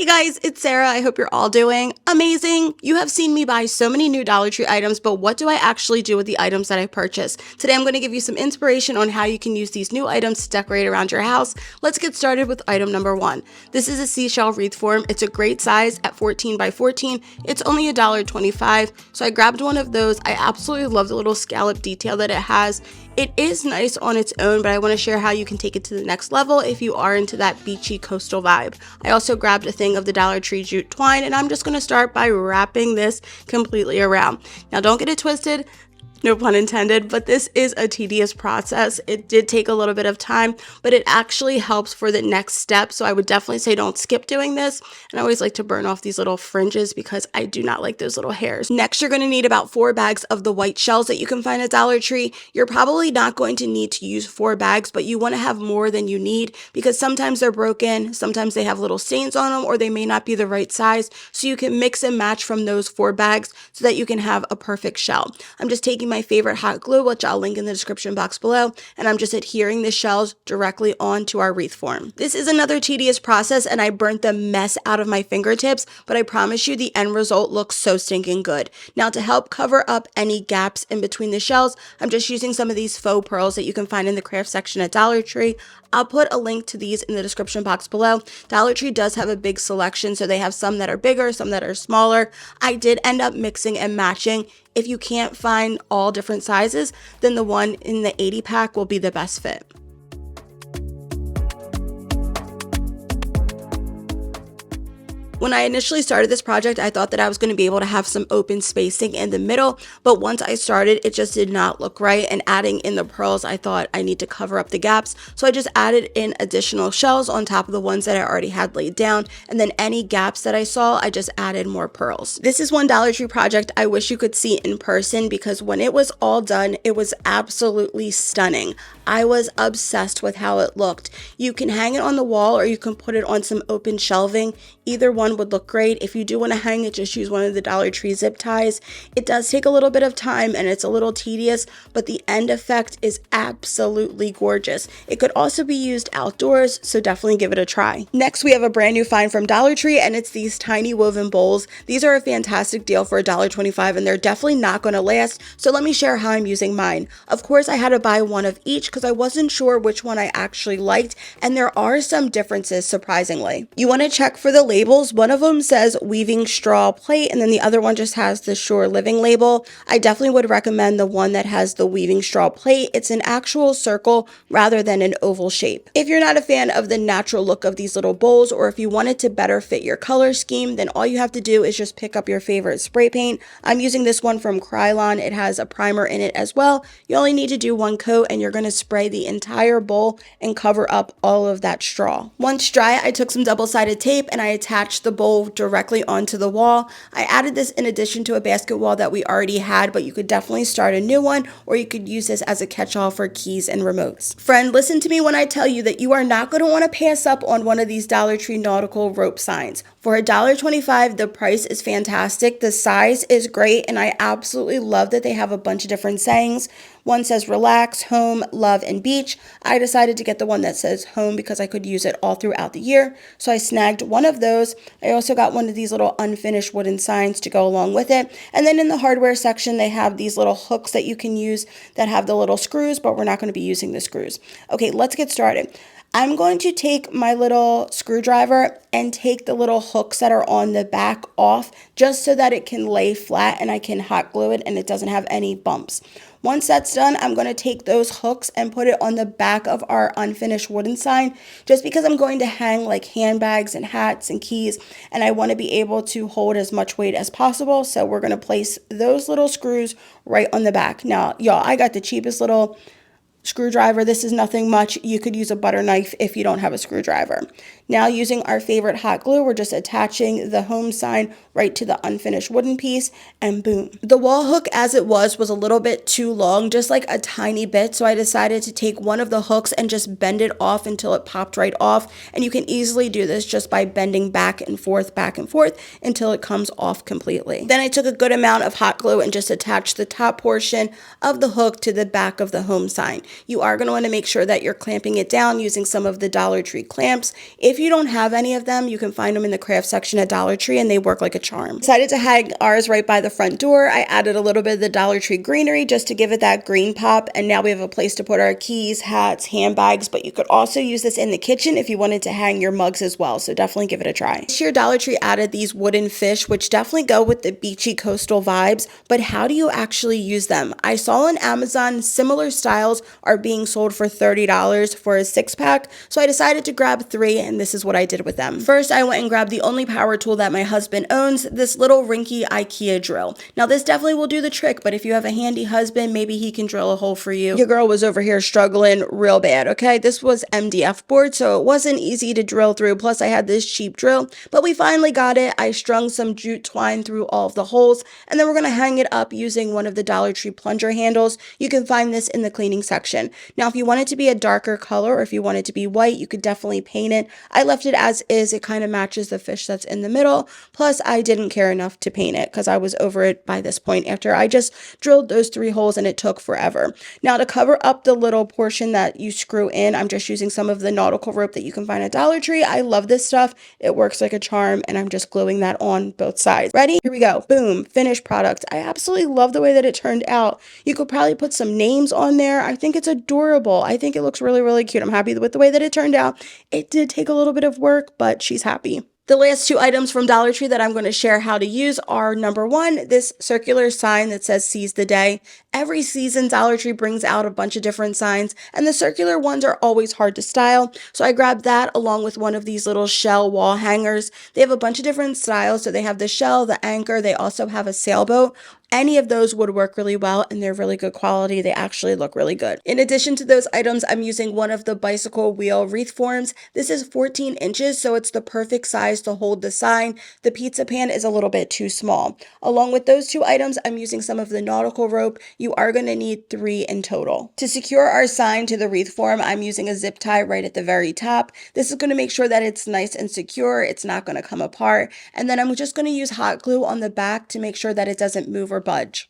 Hey guys, it's Sarah. I hope you're all doing amazing. You have seen me buy so many new Dollar Tree items, but what do I actually do with the items that I purchase? Today I'm going to give you some inspiration on how you can use these new items to decorate around your house. Let's get started with item number 1. This is a Seashell wreath form. It's a great size at 14 by 14. It's only $1.25, so I grabbed one of those. I absolutely love the little scallop detail that it has. It is nice on its own, but I want to share how you can take it to the next level if you are into that beachy coastal vibe. I also grabbed a thing of the Dollar Tree jute twine, and I'm just going to start by wrapping this completely around. Now don't get it twisted. No pun intended, but this is a tedious process. It did take a little bit of time, but it actually helps for the next step. So I would definitely say don't skip doing this. And I always like to burn off these little fringes because I do not like those little hairs. Next, you're going to need about 4 bags of the white shells that you can find at Dollar Tree. You're probably not going to need to use 4 bags, but you want to have more than you need because sometimes they're broken, sometimes they have little stains on them, or they may not be the right size. So you can mix and match from those 4 bags so that you can have a perfect shell. I'm just taking my favorite hot glue, which I'll link in the description box below, and I'm just adhering the shells directly onto our wreath form. This is another tedious process, and I burnt the mess out of my fingertips, but I promise you the end result looks so stinking good. Now, to help cover up any gaps in between the shells, I'm just using some of these faux pearls that you can find in the craft section at Dollar Tree. I'll put a link to these in the description box below. Dollar Tree does have a big selection, so they have some that are bigger, some that are smaller. I did end up mixing and matching. If you can't find all different sizes, then the one in the 80 pack will be the best fit. When I initially started this project, I thought that I was going to be able to have some open spacing in the middle, but once I started, it just did not look right, and adding in the pearls, I thought I need to cover up the gaps, so I just added in additional shells on top of the ones that I already had laid down, and then any gaps that I saw, I just added more pearls. This is one Dollar Tree project I wish you could see in person because when it was all done, it was absolutely stunning. I was obsessed with how it looked. You can hang it on the wall or you can put it on some open shelving. Either one would look great. If you do want to hang it, just use one of the Dollar Tree zip ties. It does take a little bit of time and it's a little tedious, but the end effect is absolutely gorgeous. It could also be used outdoors, so definitely give it a try. Next, we have a brand new find from Dollar Tree, and it's these tiny woven bowls. These are a fantastic deal for $1.25, and they're definitely not going to last, so let me share how I'm using mine. Of course, I had to buy one of each because I wasn't sure which one I actually liked, and there are some differences, surprisingly. You want to check for the labels. One of them says weaving straw plate, and then the other one just has the Shore Living label. I definitely would recommend the one that has the weaving straw plate. It's an actual circle rather than an oval shape. If you're not a fan of the natural look of these little bowls, or if you want it to better fit your color scheme, then all you have to do is just pick up your favorite spray paint. I'm using this one from Krylon. It has a primer in it as well. You only need to do one coat, and you're going to spray the entire bowl and cover up all of that straw. Once dry, I took some double-sided tape and I attached the bowl directly onto the wall. I added this in addition to a basket wall that we already had, but you could definitely start a new one, or you could use this as a catch-all for keys and remotes. Friend, listen to me when I tell you that you are not going to want to pass up on one of these Dollar Tree nautical rope signs. For $1.25, the price is fantastic, the size is great, and I absolutely love that they have a bunch of different sayings. One says relax, home, love, and beach. I decided to get the one that says home because I could use it all throughout the year. So I snagged one of those. I also got one of these little unfinished wooden signs to go along with it. And then in the hardware section, they have these little hooks that you can use that have the little screws, but we're not going to be using the screws. Okay, let's get started. I'm going to take my little screwdriver and take the little hooks that are on the back off just so that it can lay flat and I can hot glue it and it doesn't have any bumps. Once that's done, I'm going to take those hooks and put it on the back of our unfinished wooden sign just because I'm going to hang like handbags and hats and keys, and I want to be able to hold as much weight as possible. So we're going to place those little screws right on the back. Now, y'all, I got the cheapest little screwdriver. This is nothing much. You could use a butter knife if you don't have a screwdriver. Now, using our favorite hot glue, we're just attaching the home sign right to the unfinished wooden piece, and boom. The wall hook as it was a little bit too long, just like a tiny bit, so I decided to take one of the hooks and just bend it off until it popped right off, and you can easily do this just by bending back and forth until it comes off completely. Then I took a good amount of hot glue and just attached the top portion of the hook to the back of the home sign. you are going to want to make sure that you're clamping it down using some of the Dollar Tree clamps. If you don't have any of them, you can find them in the craft section at Dollar Tree and they work like a charm. Decided to hang ours right by the front door. I added a little bit of the Dollar Tree greenery just to give it that green pop, and now we have a place to put our keys, hats, handbags, but you could also use this in the kitchen if you wanted to hang your mugs as well, so definitely give it a try. This year Dollar Tree added these wooden fish, which definitely go with the beachy coastal vibes, but how do you actually use them? I saw on Amazon similar styles are being sold for $30 for a 6-pack, so I decided to grab 3, and this is what I did with them. First, I went and grabbed the only power tool that my husband owns, this little rinky IKEA drill. Now this definitely will do the trick, but if you have a handy husband, maybe he can drill a hole for you. Your girl was over here struggling real bad, okay? This was MDF board, so it wasn't easy to drill through, plus I had this cheap drill, but we finally got it. I strung some jute twine through all of the holes, and then we're going to hang it up using one of the Dollar Tree plunger handles. You can find this in the cleaning section. Now if you want it to be a darker color or if you want it to be white, you could definitely paint it. I left it as is. It kind of matches the fish that's in the middle, plus I didn't care enough to paint it because I was over it by this point after I just drilled those 3 holes and it took forever. Now to cover up the little portion that you screw in, I'm just using some of the nautical rope that you can find at Dollar Tree. I love this stuff. It works like a charm, and I'm just gluing that on both sides. Ready? Here we go. Boom. Finished product. I absolutely love the way that it turned out. You could probably put some names on there. I think it's adorable. I think it looks really, really cute. I'm happy with the way that it turned out. It did take a little bit of work, but she's happy. The last 2 items from Dollar Tree that I'm going to share how to use are, number 1, this circular sign that says "Seize the Day." Every season, Dollar Tree brings out a bunch of different signs, and the circular ones are always hard to style. So I grabbed that along with one of these little shell wall hangers. They have a bunch of different styles. So they have the shell, the anchor. They also have a sailboat. Any of those would work really well, and they're really good quality. They actually look really good. In addition to those items, I'm using one of the bicycle wheel wreath forms. This is 14 inches, so it's the perfect size to hold the sign. The pizza pan is a little bit too small. Along with those 2 items, I'm using some of the nautical rope. You are going to need 3 in total. To secure our sign to the wreath form, I'm using a zip tie right at the very top. This is going to make sure that it's nice and secure. It's not going to come apart. And then I'm just going to use hot glue on the back to make sure that it doesn't move or budge.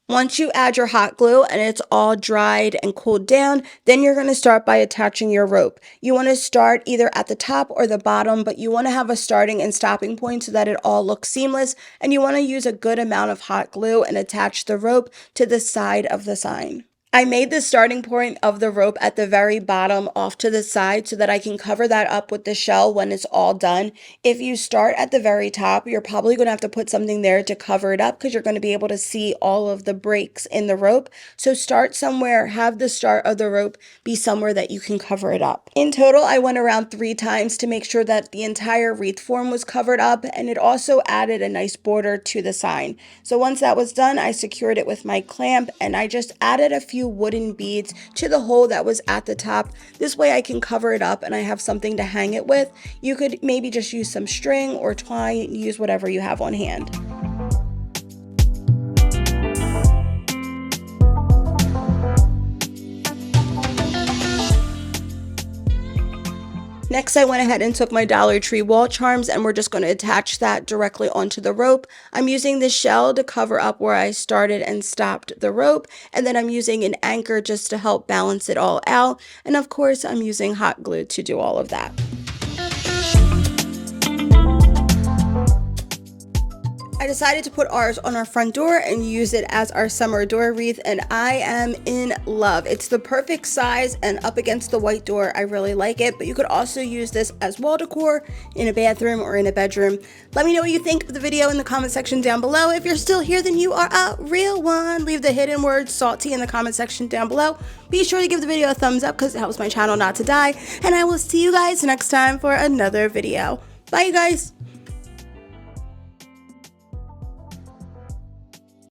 Once you add your hot glue and it's all dried and cooled down, then you're going to start by attaching your rope. You want to start either at the top or the bottom, but you want to have a starting and stopping point so that it all looks seamless, and you want to use a good amount of hot glue and attach the rope to the side of the sign. I made the starting point of the rope at the very bottom off to the side so that I can cover that up with the shell when it's all done. If you start at the very top, you're probably going to have to put something there to cover it up because you're going to be able to see all of the breaks in the rope. So start somewhere, have the start of the rope be somewhere that you can cover it up. In total, I went around 3 times to make sure that the entire wreath form was covered up, and it also added a nice border to the sign. So once that was done, I secured it with my clamp, and I just added a few wooden beads to the hole that was at the top. This way I can cover it up and I have something to hang it with. You could maybe just use some string or twine, use whatever you have on hand. Next, I went ahead and took my Dollar Tree wall charms, and we're just going to attach that directly onto the rope. I'm using the shell to cover up where I started and stopped the rope, and then I'm using an anchor just to help balance it all out. And of course, I'm using hot glue to do all of that. I decided to put ours on our front door and use it as our summer door wreath, and I am in love. It's the perfect size and up against the white door. I really like it, but you could also use this as wall decor in a bathroom or in a bedroom. Let me know what you think of the video in the comment section down below. If you're still here, then you are a real one. Leave the hidden word salty in the comment section down below. Be sure to give the video a thumbs up because it helps my channel not to die, and I will see you guys next time for another video. Bye, you guys.